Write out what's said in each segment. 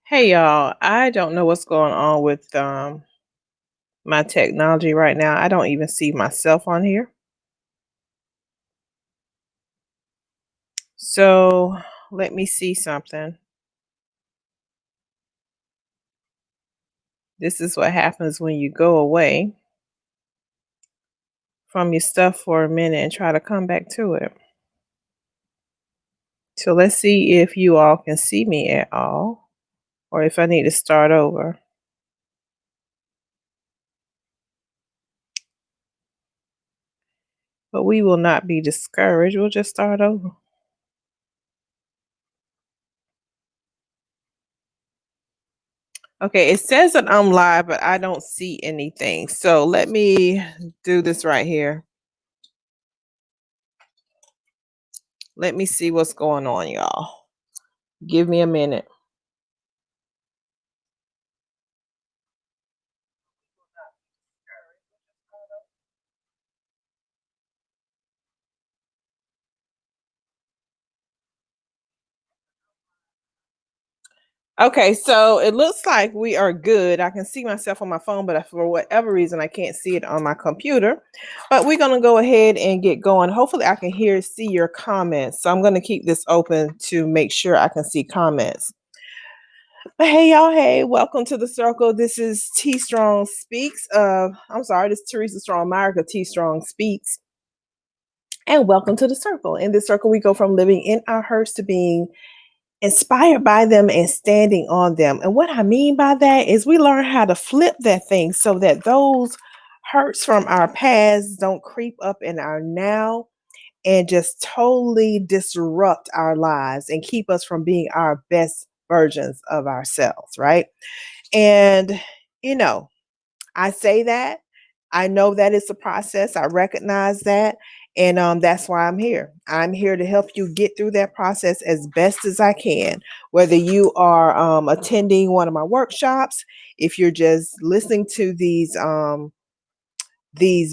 Hey y'all, I don't know what's going on with my technology right now. I don't even see myself on here. So let me see something. This is what happens when you go away from your stuff for a minute and try to come back to it. So let's see if you all can see me at all or if I need to start over. But we will not be discouraged. We'll just start over. Okay, it says that I'm live, but I don't see anything. So let me do this right here. Let me see what's going on, y'all. Give me a minute. Okay, so it looks like we are good. I can see myself on my phone, but for whatever reason, I can't see it on my computer. But we're going to go ahead and get going. Hopefully, I can see your comments. So I'm going to keep this open to make sure I can see comments. But hey, y'all, hey, welcome to the circle. This is T Strong Speaks. I'm sorry, this is Teresa Strong-Myrick of T Strong Speaks. And welcome to the circle. In this circle, we go from living in our hurts to being inspired by them and standing on them. And what I mean by that is we learn how to flip that thing so that those hurts from our past don't creep up in our now and just totally disrupt our lives and keep us from being our best versions of ourselves, right? And, you know, I say that. I know that it's a process. I recognize that. And that's why I'm here. I'm here to help you get through that process as best as I can. Whether you are attending one of my workshops, if you're just listening to these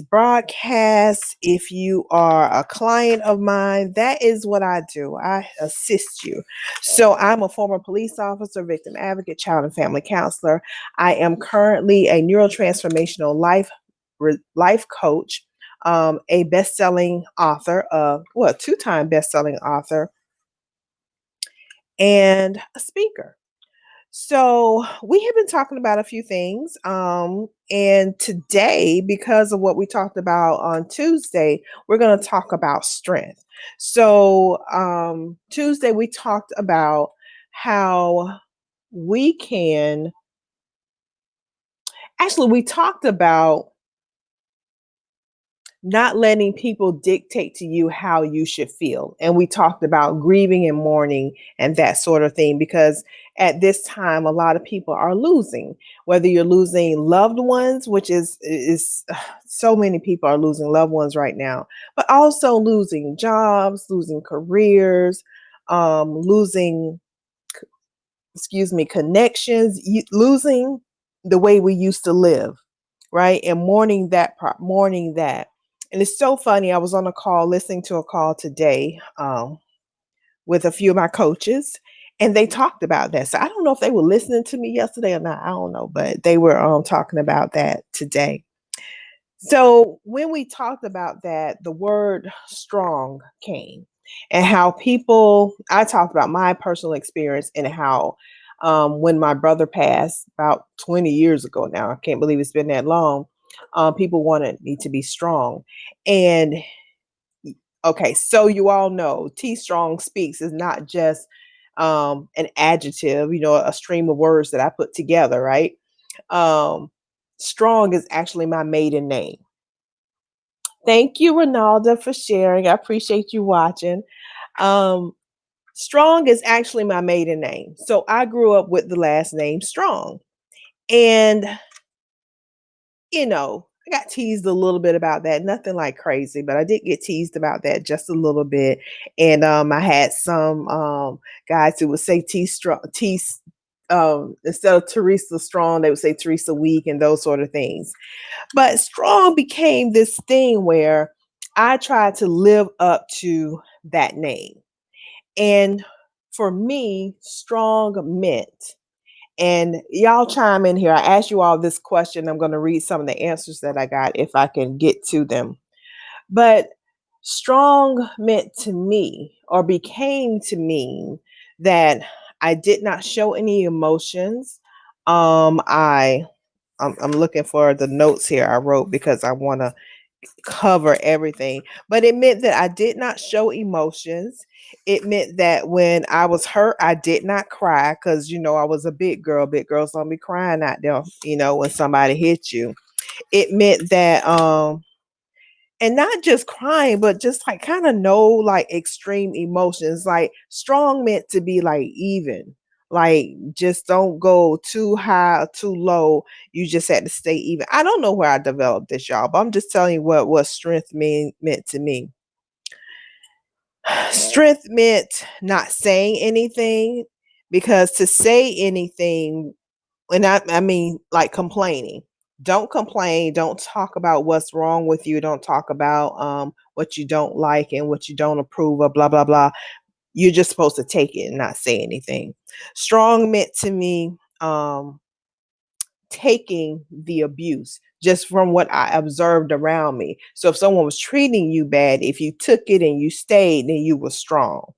broadcasts, if you are a client of mine, that is what I do. I assist you. So I'm a former police officer, victim advocate, child and family counselor. I am currently a neurotransformational life coach, a best-selling author of well, two-time best-selling author, and a speaker. So we have been talking about a few things. And today, because of what we talked about on Tuesday, we're going to talk about strength. So Tuesday, we talked about how we can we talked about not letting people dictate to you how you should feel. And we talked about grieving and mourning and that sort of thing, because at this time, a lot of people are losing, whether you're losing loved ones, which is so many people are losing loved ones right now, but also losing jobs, losing careers, losing, connections, losing the way we used to live, right? And mourning that. And it's so funny. I was on a call, listening to a call today with a few of my coaches, and they talked about that. So I don't know if they were listening to me yesterday or not. I don't know, but they were talking about that today. So when we talked about that, the word strong came, and how I talked about my personal experience and how when my brother passed about 20 years ago now, I can't believe it's been that long, people wanted me to be strong. And okay, so you all know T Strong Speaks is not just an adjective, a stream of words that I put together, right? Um, Strong is actually my maiden name. Thank you, Ronaldo, for sharing. I appreciate you watching. Um, Strong is actually my maiden name. So I grew up with the last name Strong. And, I got teased a little bit about that. Nothing like crazy, but I did get teased about that just a little bit. And I had some guys who would say T Strong, instead of Teresa Strong, they would say Teresa Weak and those sort of things. But strong became this thing where I tried to live up to that name. And for me, strong meant And y'all chime in here. I asked you all this question. I'm going to read some of the answers that I got if I can get to them. But strong meant to me or became to mean that I did not show any emotions. Um, I I'm looking for the notes here I wrote because I want to cover everything. But it meant that I did not show emotions. It meant that when I was hurt, I did not cry because I was a big girl. Big girls don't be crying out there, when somebody hits you. It meant that and not just crying, but just like kind of no like extreme emotions. Like strong meant to be like even. Like just don't go too high or too low. You just had to stay even. I don't know where I developed this, y'all, but I'm just telling you what strength meant to me. Strength meant not saying anything because to say anything, and I mean like complaining. Don't complain. Don't talk about what's wrong with you. Don't talk about what you don't like and what you don't approve of, blah, blah, blah. You're just supposed to take it and not say anything. Strong meant to me taking the abuse just from what I observed around me. So if someone was treating you bad, if you took it and you stayed, then you were strong.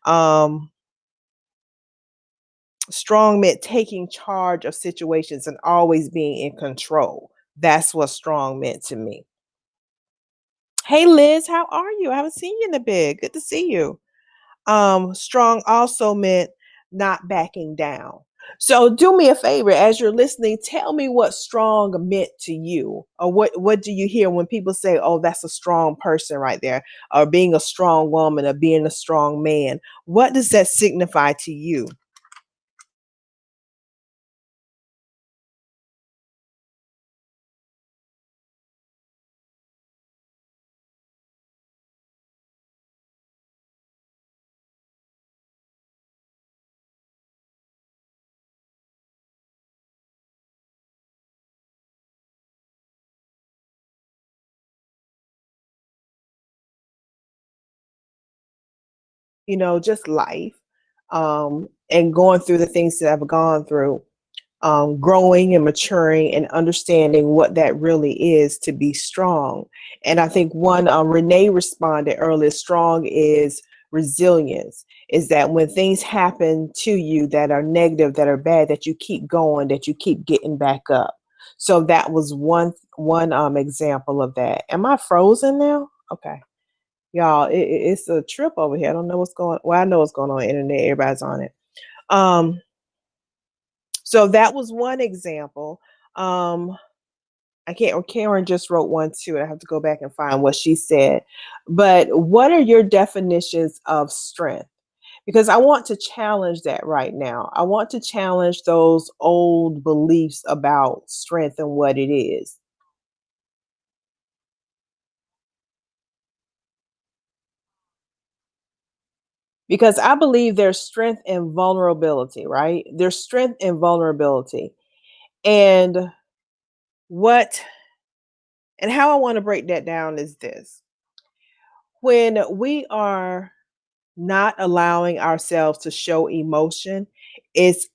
Um, Strong meant taking charge of situations and always being in control. That's what strong meant to me. Hey Liz, how are you? I haven't seen you in a bit. Good to see you. Strong also meant not backing down. So do me a favor as you're listening, tell me what strong meant to you. Or what do you hear when people say, "Oh, that's a strong person right there," or being a strong woman or being a strong man? What does that signify to you? Just life, and going through the things that I've gone through, growing and maturing and understanding what that really is to be strong. And I think one, Renee responded earlier, strong is resilience, is that when things happen to you that are negative, that are bad, that you keep going, that you keep getting back up. So that was one example of that. Am I frozen now? Okay. Y'all, it's a trip over here. I don't know what's going. Well, I know what's going on the internet. Everybody's on it. Um, so that was one example. Um, I can't. Or Karen just wrote one too. I have to go back and find what she said. But what are your definitions of strength? Because I want to challenge that right now. I want to challenge those old beliefs about strength and what it is. Because I believe there's strength in vulnerability, right? There's strength in vulnerability. And what and how I want to break that down is this. When we are not allowing ourselves to show emotion, it's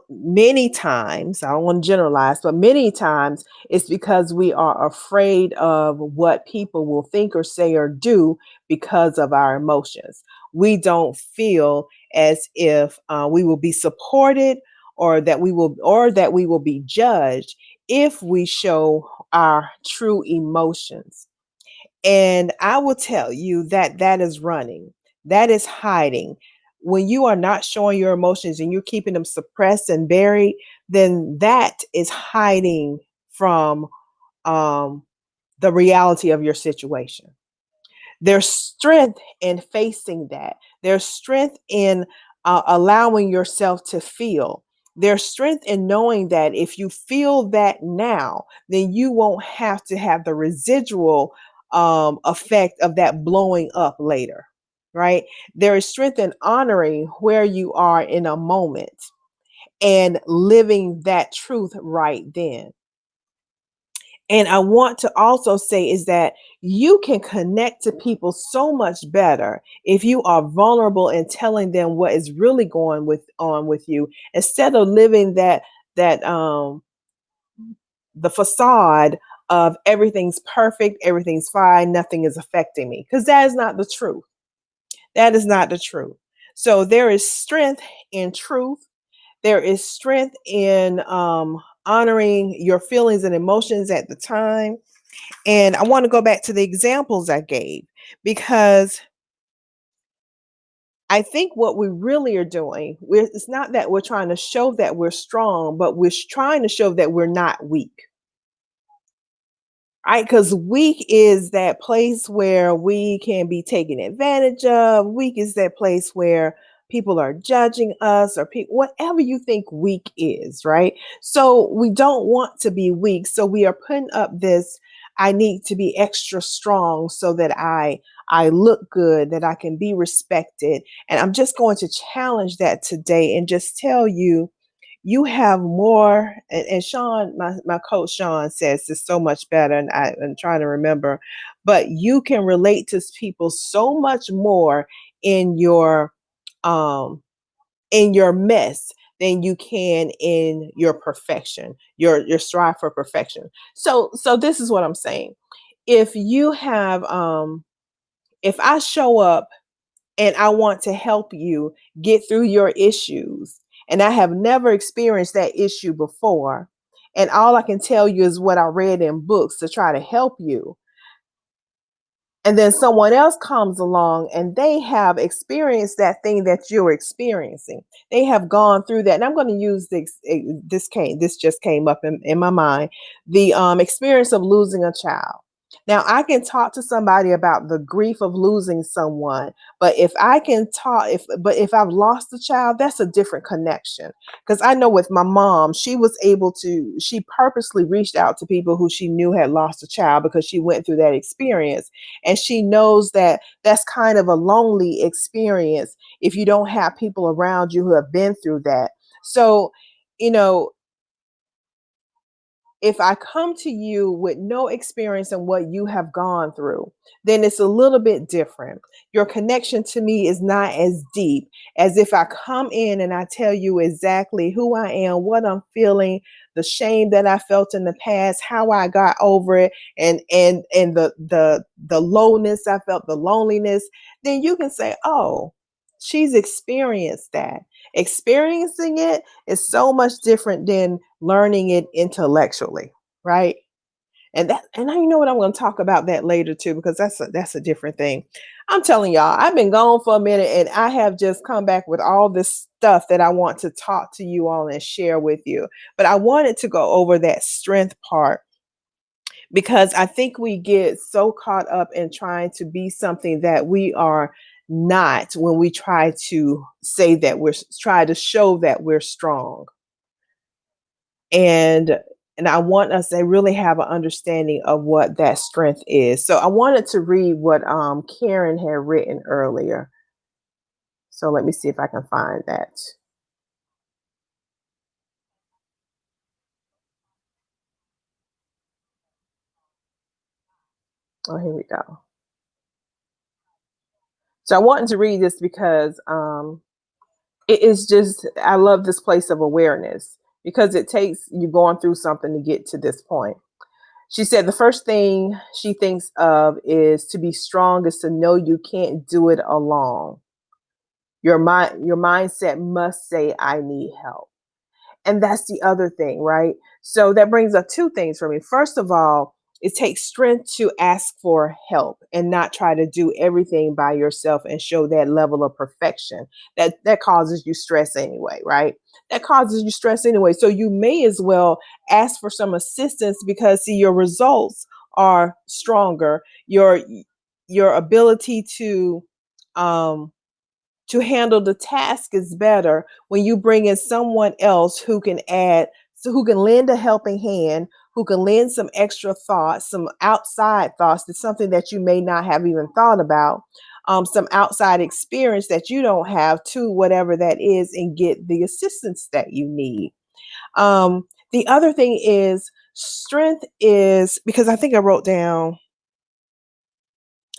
many times, I don't want to generalize, but many times it's because we are afraid of what people will think or say or do because of our emotions. We don't feel as if we will be supported or that we will be judged if we show our true emotions. And I will tell you that that is running, that is hiding. When you are not showing your emotions and you're keeping them suppressed and buried, then that is hiding from um, the reality of your situation. There's strength in facing that. There's strength in allowing yourself to feel. There's strength in knowing that if you feel that now, then you won't have to have the residual effect of that blowing up later, right? There is strength in honoring where you are in a moment and living that truth right then. And I want to also say is that you can connect to people so much better if you are vulnerable and telling them what is really going with on with you, instead of living that the facade of everything's perfect, everything's fine, nothing is affecting me, because that is not the truth. That is not the truth. So there is strength in truth. There is strength in honoring your feelings and emotions at the time. And I want to go back to the examples I gave, because I think what we really are doing, it's not that we're trying to show that we're strong, but we're trying to show that we're not weak. Right? Because weak is that place where we can be taken advantage of. Weak is that place where people are judging us, or whatever you think weak is, right? So we don't want to be weak. So we are putting up this, I need to be extra strong so that I look good, that I can be respected. And I'm just going to challenge that today and just tell you, you have more. And Sean, my coach Sean says this so much better, and I'm trying to remember, but you can relate to people so much more in um your mess than you can in your perfection, your strive for perfection. So this is what I'm saying. If you have if I show up and I want to help you get through your issues, and I have never experienced that issue before, and all I can tell you is what I read in books to try to help you, and then someone else comes along and they have experienced that thing that you're experiencing. They have gone through that. And I'm going to use this just came up in my mind, the experience of losing a child. Now I can talk to somebody about the grief of losing someone, but if I've lost a child, that's a different connection. Because I know with my mom, she purposely reached out to people who she knew had lost a child, because she went through that experience, and she knows that that's kind of a lonely experience if you don't have people around you who have been through that. So, you know, if I come to you with no experience in what you have gone through, then it's a little bit different. Your connection to me is not as deep as if I come in and I tell you exactly who I am, what I'm feeling, the shame that I felt in the past, how I got over it, and the lowness I felt, the loneliness. Then you can say, "Oh, she's experienced that." Experiencing it is so much different than learning it intellectually, right? And I know what I'm going to talk about that later too, because that's a different thing. I'm telling y'all, I've been gone for a minute, and I have just come back with all this stuff that I want to talk to you all and share with you. But I wanted to go over that strength part, because I think we get so caught up in trying to be something that we are not, when we try to say that try to show that we're strong. And I want us to really have an understanding of what that strength is. So I wanted to read what Karen had written earlier. So let me see if I can find that. Oh, here we go. So I wanted to read this because it is just, I love this place of awareness, because it takes you going through something to get to this point. She said the first thing she thinks of is to be strong is to know you can't do it alone. Your mindset must say, I need help. And that's the other thing, right? So that brings up two things for me. First of all, it takes strength to ask for help and not try to do everything by yourself and show that level of perfection. That causes you stress anyway, right? That causes you stress anyway. So you may as well ask for some assistance, because see, your results are stronger. Your ability um to handle the task is better when you bring in someone else who can add, so who can lend a helping hand, who can lend some extra thoughts, some outside thoughts, to something that you may not have even thought about, some outside experience that you don't have, to whatever that is, and get the assistance that you need. The other thing is Strength is, because I think I wrote down,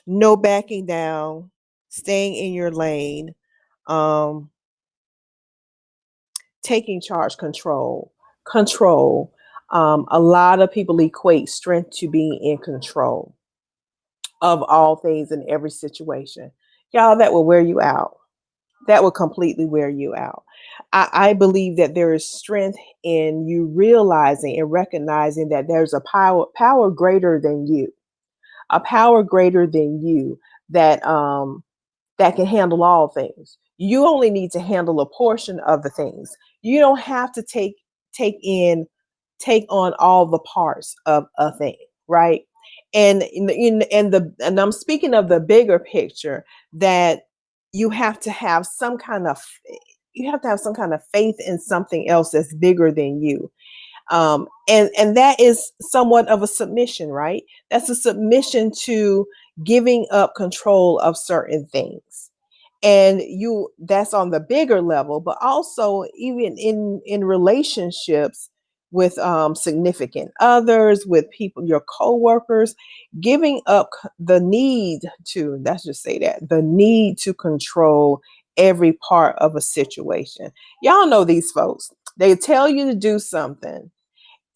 no backing down, staying in your lane, um, taking charge, control. A lot of people equate strength to being in control of all things in every situation. Y'all, that will wear you out. That will completely wear you out. I believe that there is strength in you realizing and recognizing that there's a power greater than you, a power greater than you that that can handle all things. You only need to handle a portion of the things. You don't have to take in take on all the parts of a thing, right? And and I'm speaking of the bigger picture, that you have to have some kind of you have to have some kind of faith in something else that's bigger than you. And that is somewhat of a submission, right? That's a submission to giving up control of certain things. And you that's on the bigger level, but also even in relationships with significant others, with people, your co-workers, giving up the need to, let's just say that, the need to control every part of a situation. Y'all know these folks, they tell you to do something,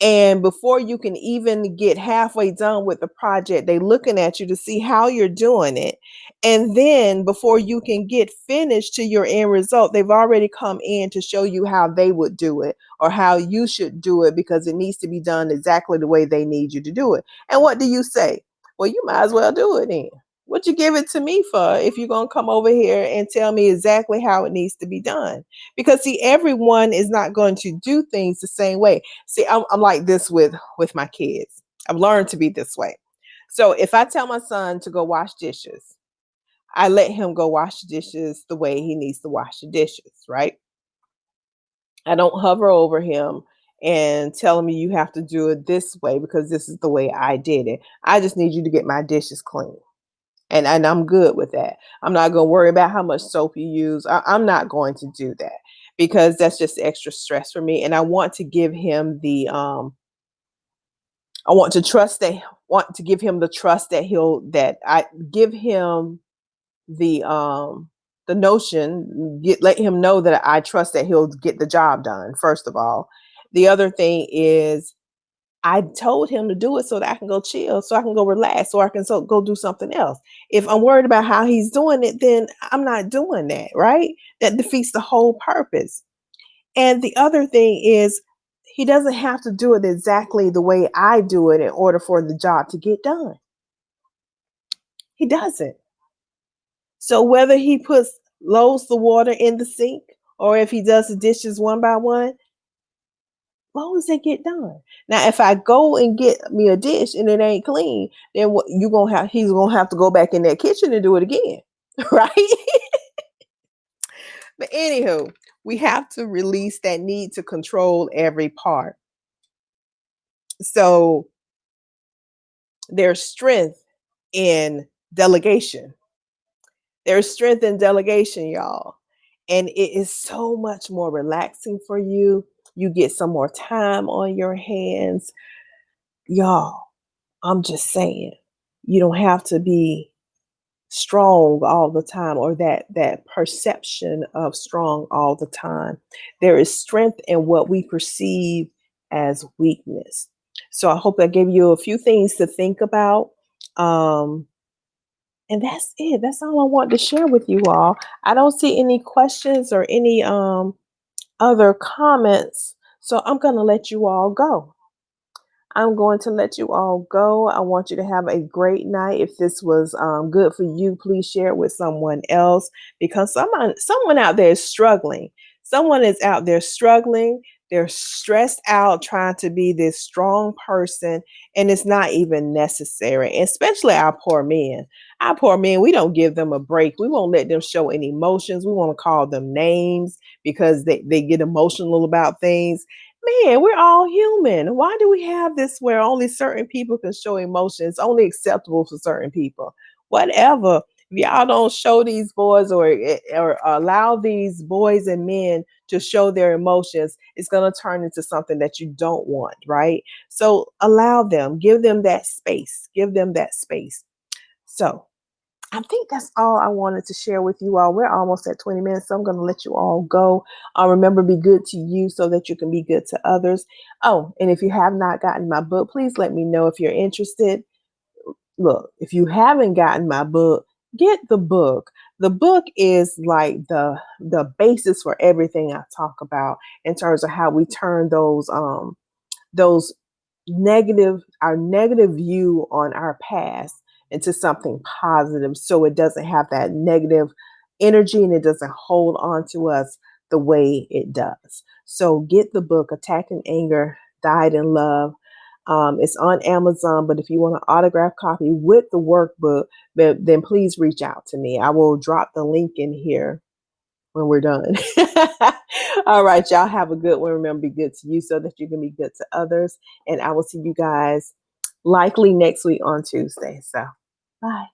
and before you can even get halfway done with the project, they looking at you to see how you're doing it. And then before you can get finished to your end result, they've already come in to show you how they would do it or how you should do it, because it needs to be done exactly the way they need you to do it. And what do you say? Well, you might as well do it then. What you give it to me for if you're going to come over here and tell me exactly how it needs to be done? Because see, everyone is not going to do things the same way. See, I'm like this with my kids. I've learned to be this way. So if I tell my son to go wash dishes, I let him go wash the dishes the way he needs to wash the dishes, right? I don't hover over him and tell him you have to do it this way because this is the way I did it. I just need you to get my dishes clean. And I'm good with that. I'm not going to worry about how much soap you use. I'm not going to do that because that's just extra stress for me. And I want to give him the I want to trust that want to give him the trust that he'll that I give him the notion, let him know that I trust that he'll get the job done, first of all. The other thing is I told him to do it so that I can go chill, so I can go relax, so I can go do something else. If I'm worried about how he's doing it, then I'm not doing that, right? That defeats the whole purpose. And the other thing is, he doesn't have to do it exactly the way I do it in order for the job to get done. He doesn't. So whether he loads the water in the sink or if he does the dishes one by one, long as they get done. Now, if I go and get me a dish and it ain't clean, then what you gonna have? He's gonna have to go back in that kitchen and do it again, right? But anywho, we have to release that need to control every part. So there's strength in delegation. There's strength in delegation, y'all. And it is so much more relaxing for you. You get some more time on your hands. Y'all, I'm just saying, you don't have to be strong all the time, or that perception of strong all the time. There is strength in what we perceive as weakness. So I hope I gave you a few things to think about. Um, and that's it. That's all I want to share with you all. I don't see any questions or any other comments. So I'm going to let you all go. I'm going to let you all go. I want you to have a great night. If this was good for you, please share it with someone else, because someone out there is struggling. Someone is out there struggling. They're stressed out trying to be this strong person, and it's not even necessary. Especially our poor men. Our poor men, we don't give them a break. We won't let them show any emotions. We want to call them names because they get emotional about things. Man, we're all human. Why do we have this where only certain people can show emotions, only acceptable for certain people? Whatever. if y'all don't show these boys or allow these boys and men to show their emotions, it's going to turn into something that you don't want, right? So allow them, give them that space, give them that space. So I think that's all I wanted to share with you all. We're almost at 20 minutes, so I'm going to let you all go. Remember, be good to you so that you can be good to others. Oh, and if you have not gotten my book, please let me know if you're interested. Look, if you haven't gotten my book, get the book. The book is like the basis for everything I talk about in terms of how we turn those our negative view on our past into something positive, so it doesn't have that negative energy and it doesn't hold on to us the way it does. So get the book, Attacking Anger, Died in Love. It's on Amazon, but if you want an autograph copy with the workbook, then please reach out to me. I will drop the link in here when we're done. All right, y'all have a good one. Remember, be good to you so that you can be good to others. And I will see you guys likely next week on Tuesday. So bye.